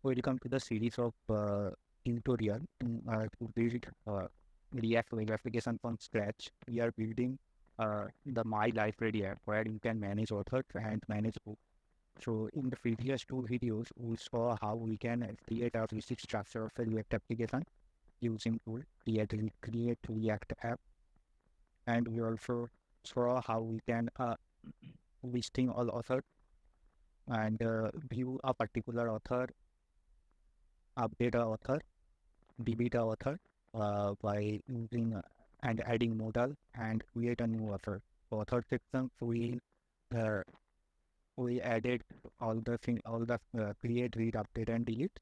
Welcome to the series of tutorial to build React web application from scratch. We are building the My Library app where you can manage authors and manage books. So in the previous two videos, we saw how we can create a basic structure of a React application using tool create React app, and we also saw how we can listing all authors and view a particular author, update a author, delete a author by using and adding modal and create a new author. Author section, uh, we added all the create, read, update, and delete.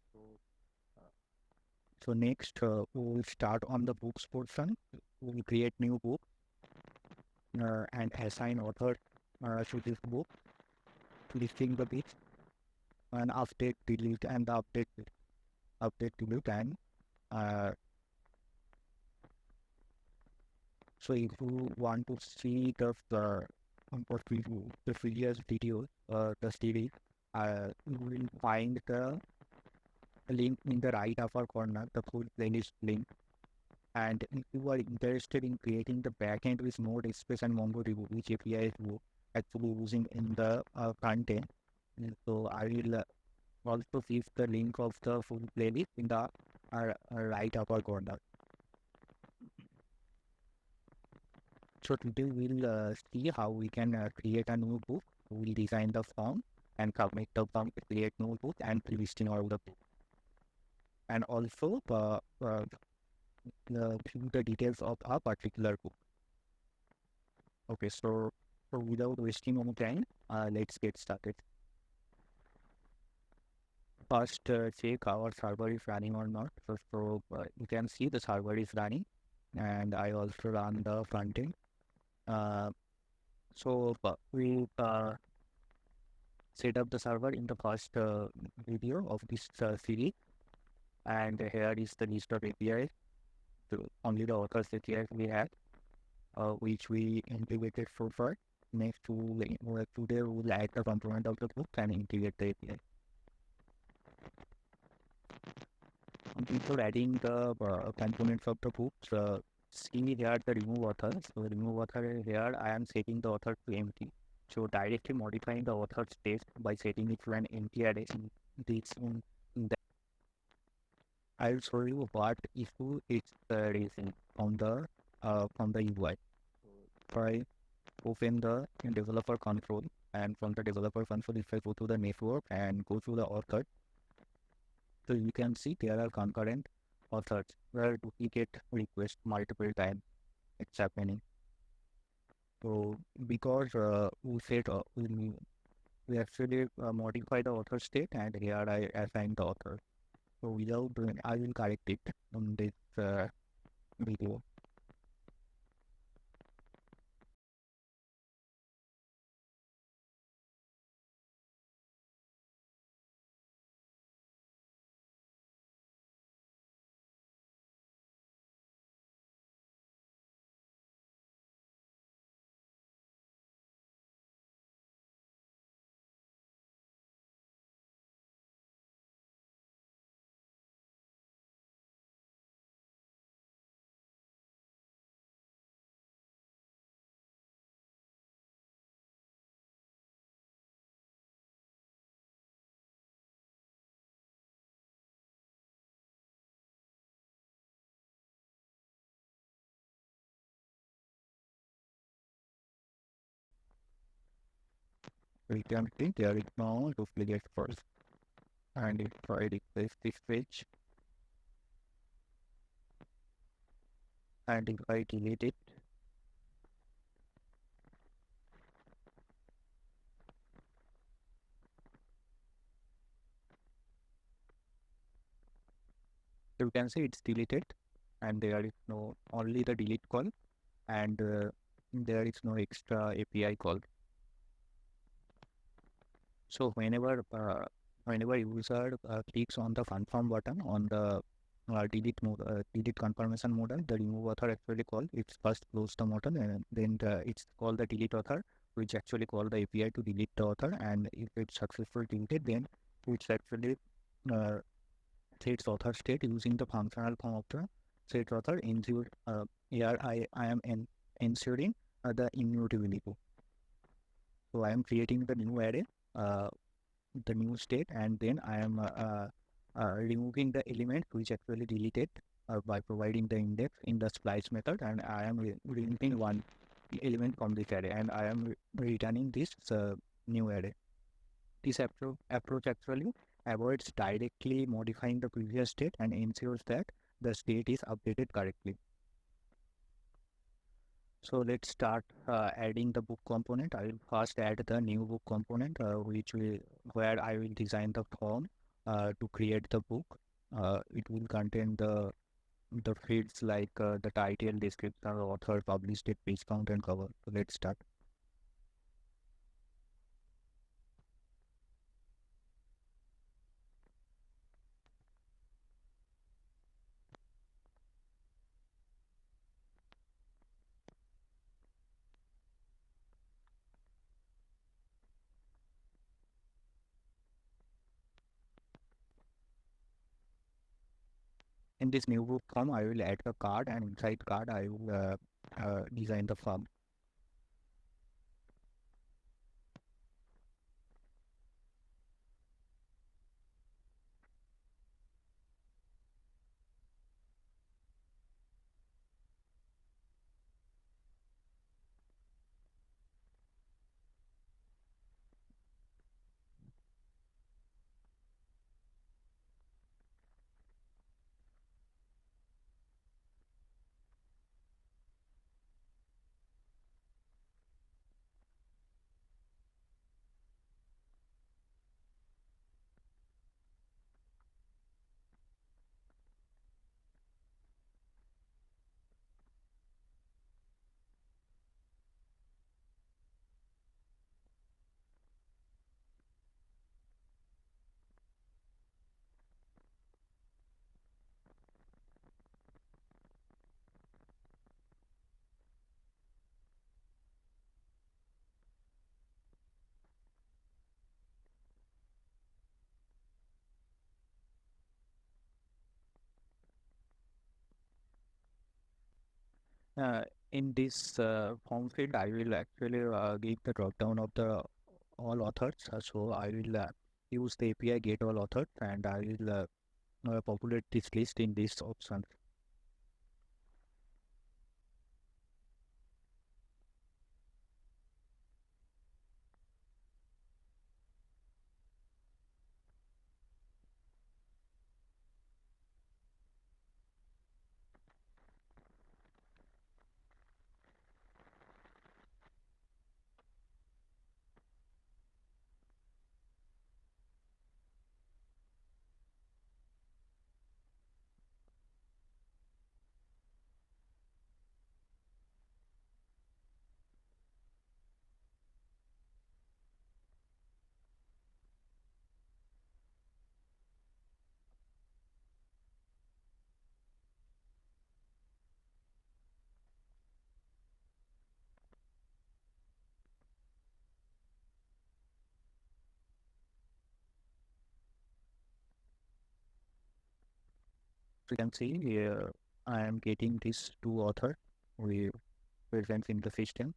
So next, we will start on the books portion. We will create new book and assign author to this book, listing the bits and update, delete, and the update, delete, and uh, so if you want to see the previous video, the series, you will find the link in the right upper corner, the full playlist link. And if you are interested in creating the backend with Node, Express, and MongoDB, which APIs you actually using in the front end, so I will also give the link of the full playlist in the right upper corner. So today we'll see how we can create a new book. We'll design the form and submit the form to create new book and listing all the book. And also view the details of a particular book. Okay, so without wasting any time, let's get started. First, check our server is running or not. So you can see the server is running, and I also run the front end. We set up the server in the first video of this series, and here is the list of APIs. So only the authors APIs we have, which we integrated so far. Next, today we will add the component of the book and integrate the API. Before adding the components of the books, see here the remove author. So remove author here, I am setting the author to empty. So directly modifying the author's text by setting it to an empty array in the I'll show you what issue it's raising from the UI. So I open the developer control, and from the developer console, if I go to the network and go to the author, so you can see there are concurrent authors where duplicate request multiple times it's happening. So because we actually modify the author state, and here I assign the author. So without doing, I will correct it on this video. We can see there is no duplicate first, and if I replace this page and if I delete it, you can see it's deleted, and there is no only the delete call, and there is no extra API call. So whenever user clicks on the confirm button on the delete confirmation modal, the remove author actually call. It's first close the modal, and then it's called the delete author, which actually call the API to delete the author. And if it's successfully deleted, then it's actually uh, sets author state using the functional form of the set author ensure here I am ensuring the immutability. So I am creating the new array, uh, the new state, and then I am removing the element which actually deleted by providing the index in the splice method, and I am removing one element from this array, and I am returning this new array. This approach actually avoids directly modifying the previous state and ensures that the state is updated correctly. So let's start adding the book component. I will first add the new book component, where I will design the form to create the book. It will contain the fields like the title, description, author, published date, page count, and cover. So let's start. In this new book form, I will add the card, and inside card, I will design the form. Uh, in this form field, I will actually give the drop down of the all authors. So I will use the API get all authors, and I will populate this list in this option. You can see here I am getting these two author we present in the system.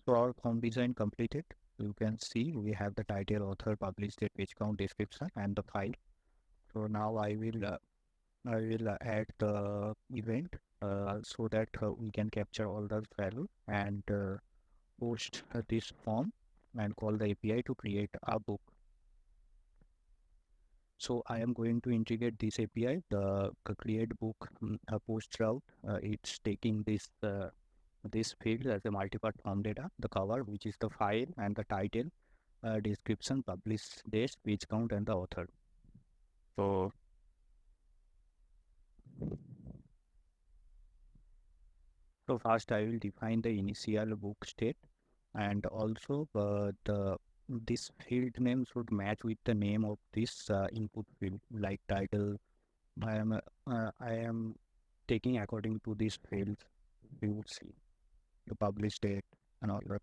So our form design completed. You can see we have the title, author, published date, page count, description, and the file. So now I will add the event so that we can capture all the value and post this form and call the API to create a book. So I am going to integrate this API, the create book post route. It's taking this field as a multi-part form data, the cover, which is the file, and the title, description, publish date, page count, and the author. So first I will define the initial book state, and also the this field name should match with the name of this input field, like title. I am taking according to these fields. You would see the publish date and all that.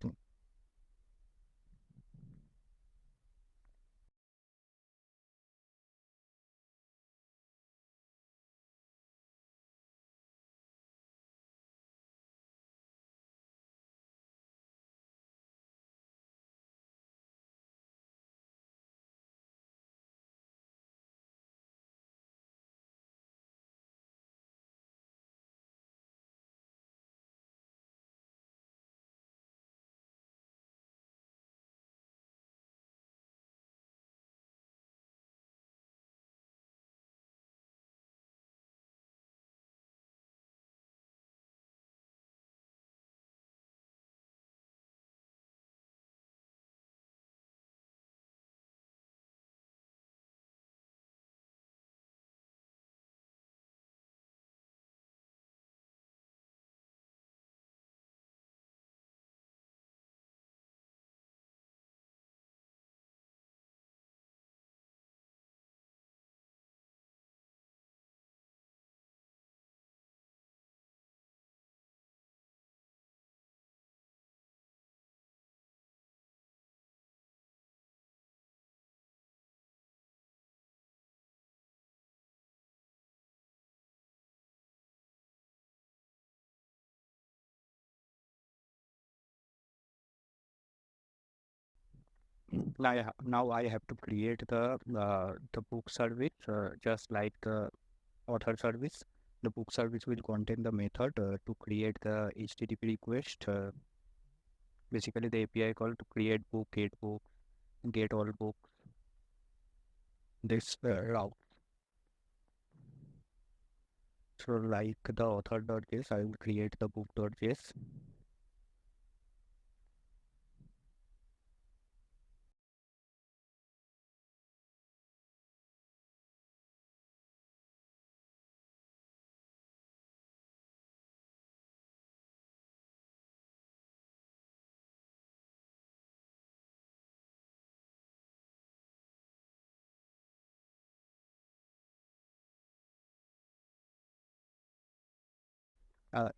Now I have to create the book service, just like the author service. The book service will contain the method to create the HTTP request. Basically, the API call to create book, get all books. This route. So like the author.js, I will create the book.js.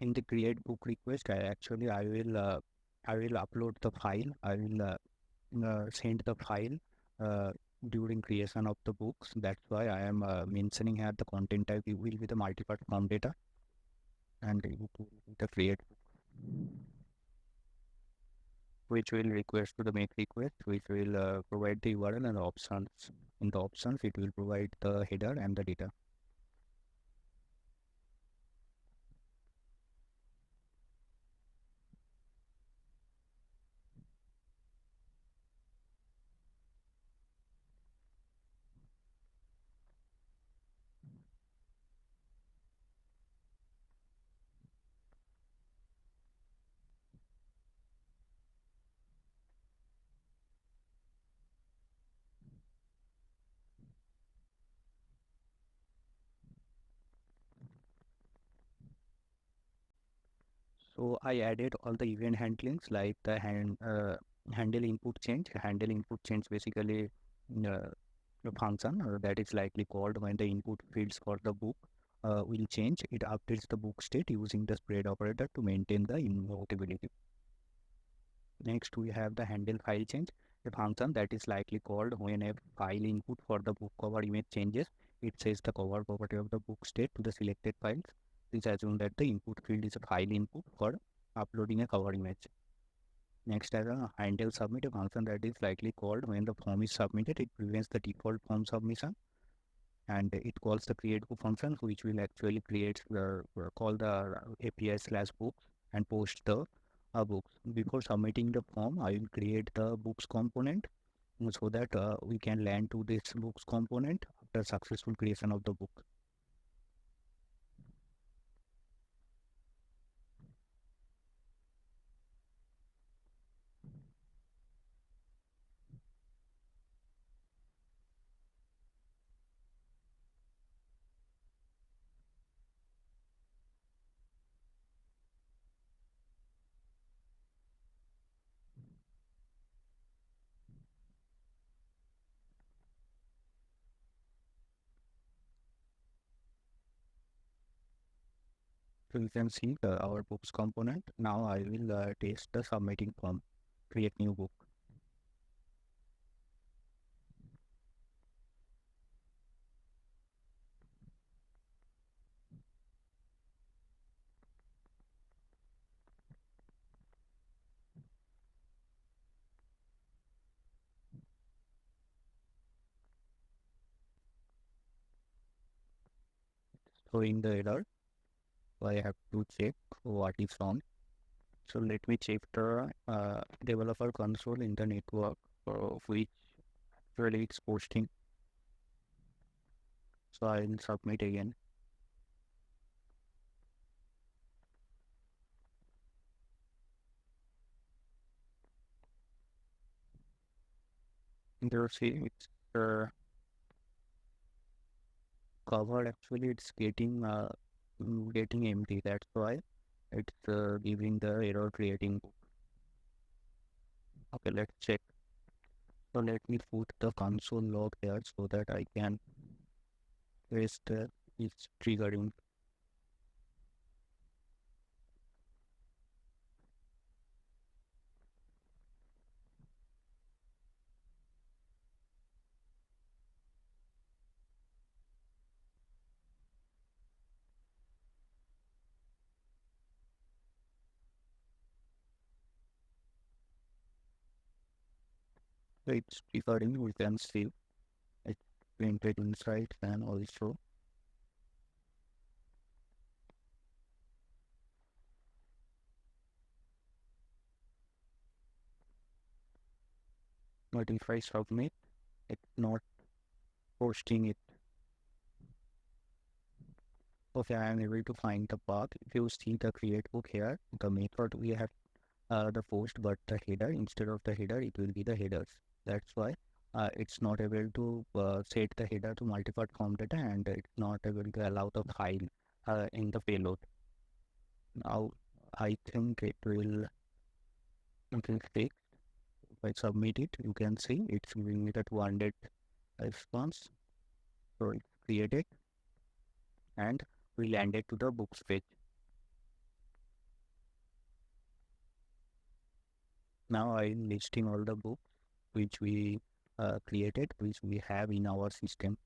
In the create book request, I will upload the file. I will send the file uh, during creation of the books. That's why I am mentioning here the content type will be the multipart form data, and it will be the create, which will request to the make request, which will provide the URL and options. In the options, it will provide the header and the data. So I added all the event handlings like the handle input change. Handle input change basically a function that is likely called when the input fields for the book will change. It updates the book state using the spread operator to maintain the immutability. Next, we have the handle file change, a function that is likely called when a file input for the book cover image changes. It says the cover property of the book state to the selected files. Please assume that the input field is a file input for uploading a cover image. Next, as a handle submit, a function that is likely called when the form is submitted. It prevents the default form submission, and it calls the create book function, which will actually create the call the API slash books and post the books. Before submitting the form, I will create the books component so that we can land to this books component after successful creation of the book. So you can see our books component. Now I will test the submitting form, create new book. So in the error, I have to check what is wrong. So let me check the developer console in the network which actually it's posting. So I will submit again. There see it's covered. Actually, it's getting empty. That's why it's giving the error creating book. Okay, let's check. So let me put the console log here so that I can test it's triggering. So it's triggering. We can see it's printed inside and also but if I submit, it's not posting it. Okay, I am able to find the path. If you see the create book here, the method we have the post, but the header instead of the header, it will be the headers. That's why it's not able to set the header to multipart form data, and it's not able to allow the file in the payload. Now I think it will fix. If I submit it, you can see it's giving me the 200 response. So it's created and we landed to the books page. Now I'm listing all the books which we created, which we have in our system.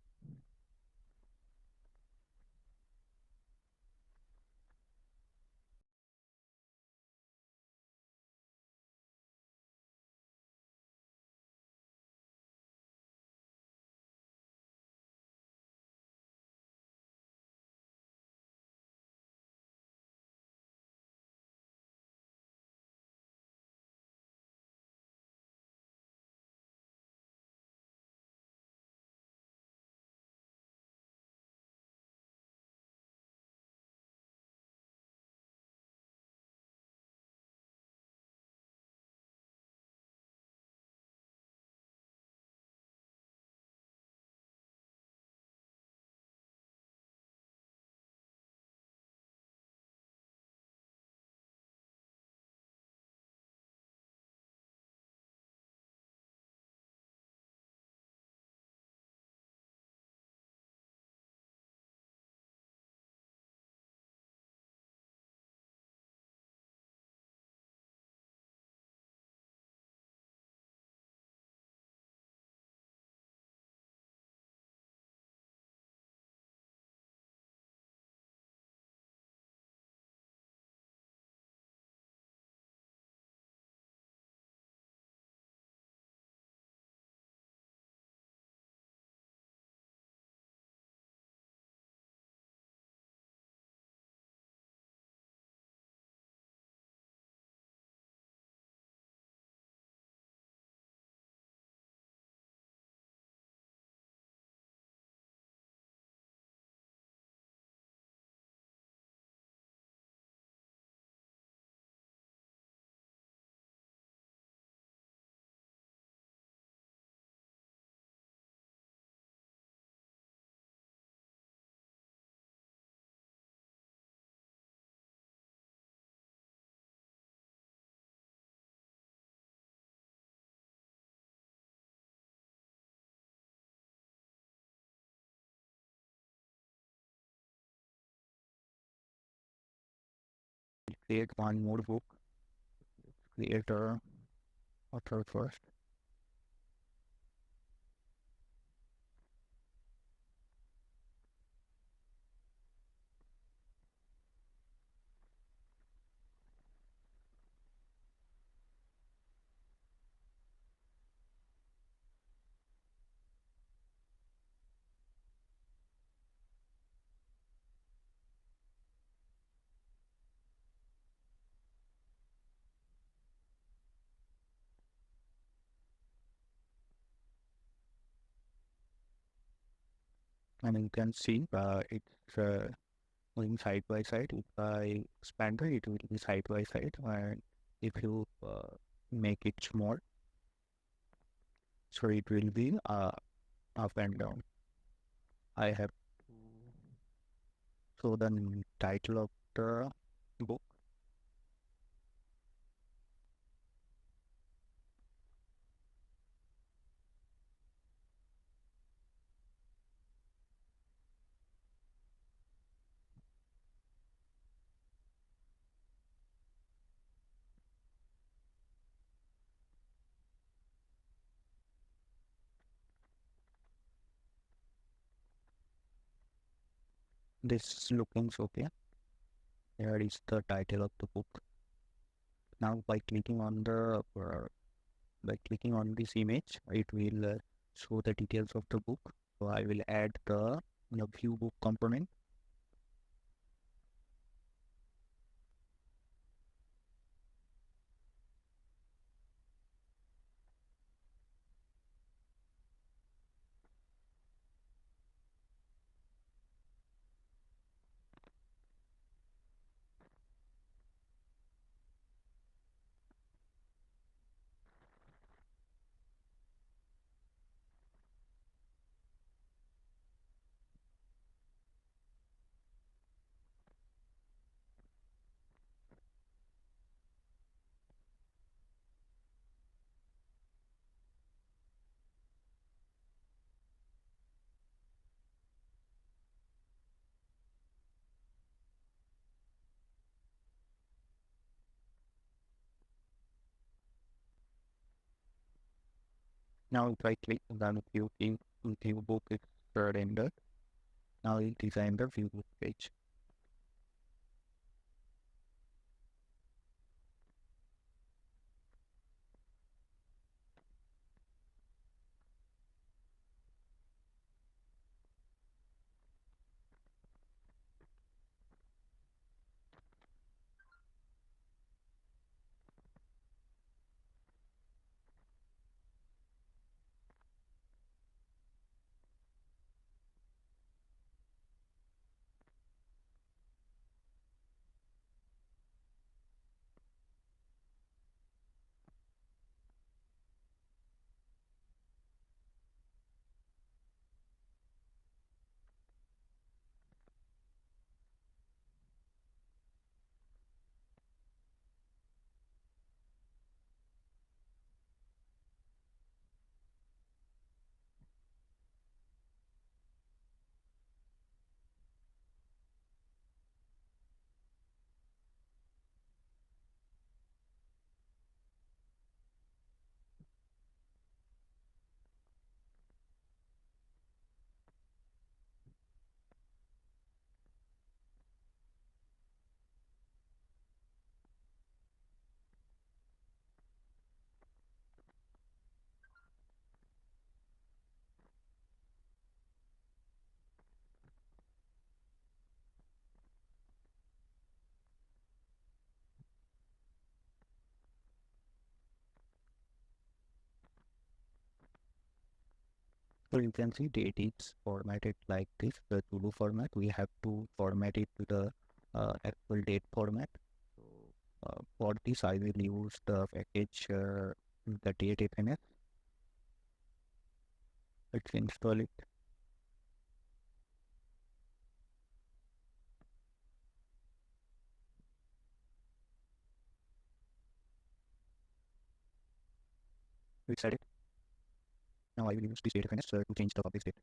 create one more book. Create a author first. And you can see it's going side by side. If I expand it, it will be side by side. And if you make it small, so it will be up and down. I have to show the title of the book. This looking okay. Here is the title of the book. Now by clicking on this image, it will show the details of the book. So I will add the view book component. Now if I click the view book is rendered. Now it design the view book page. So you can see date is formatted like this, the to-do format. We have to format it to the actual date format. So for this, I will use the package the date FNF. Let's install it. We set it. Now I will use this date FNF to change the public date.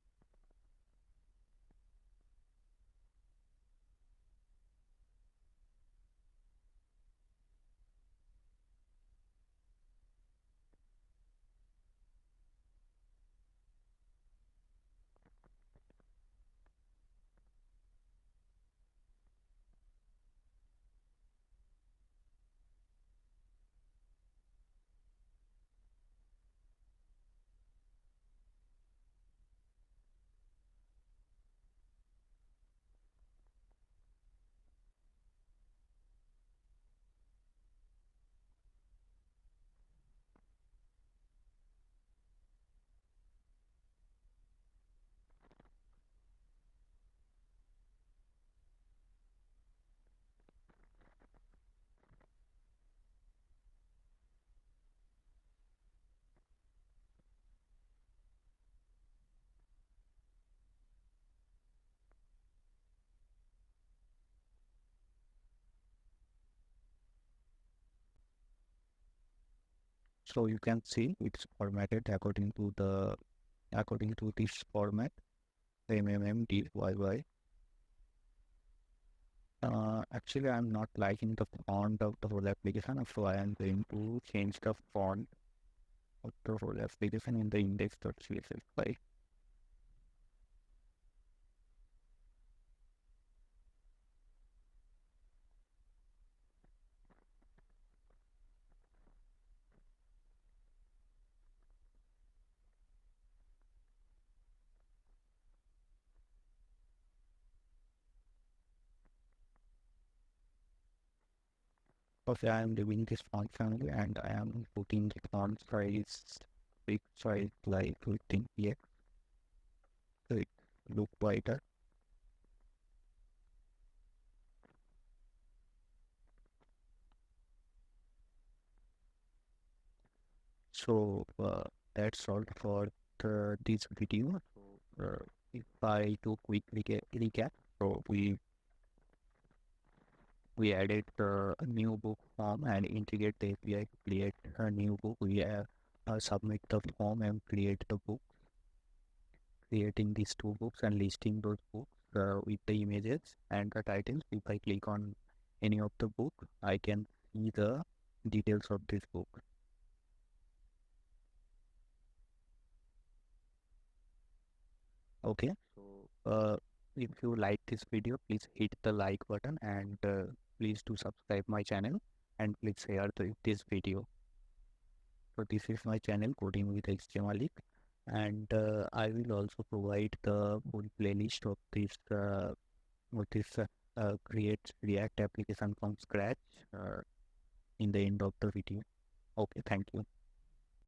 So you can see it's formatted according to this format, MMMDYY. Actually, I'm not liking the font of the whole application, so I am going to change the font of the whole application in the index.css file. Okay, I am leaving this font family and I am putting the font size, big size like 15 px, so it look brighter. So that's all for this video. So if I do quick recap, so we added a new book form and integrate the API to create a new book. We submit the form and create the book, creating these two books and listing those books with the images and the titles. If I click on any of the book, I can see the details of this book. Okay, so if you like this video, please hit the like button and please do subscribe my channel and please share this video. So this is my channel Coding with HTML, and I will also provide the full playlist of this create React application from scratch in the end of the video. Okay, thank you.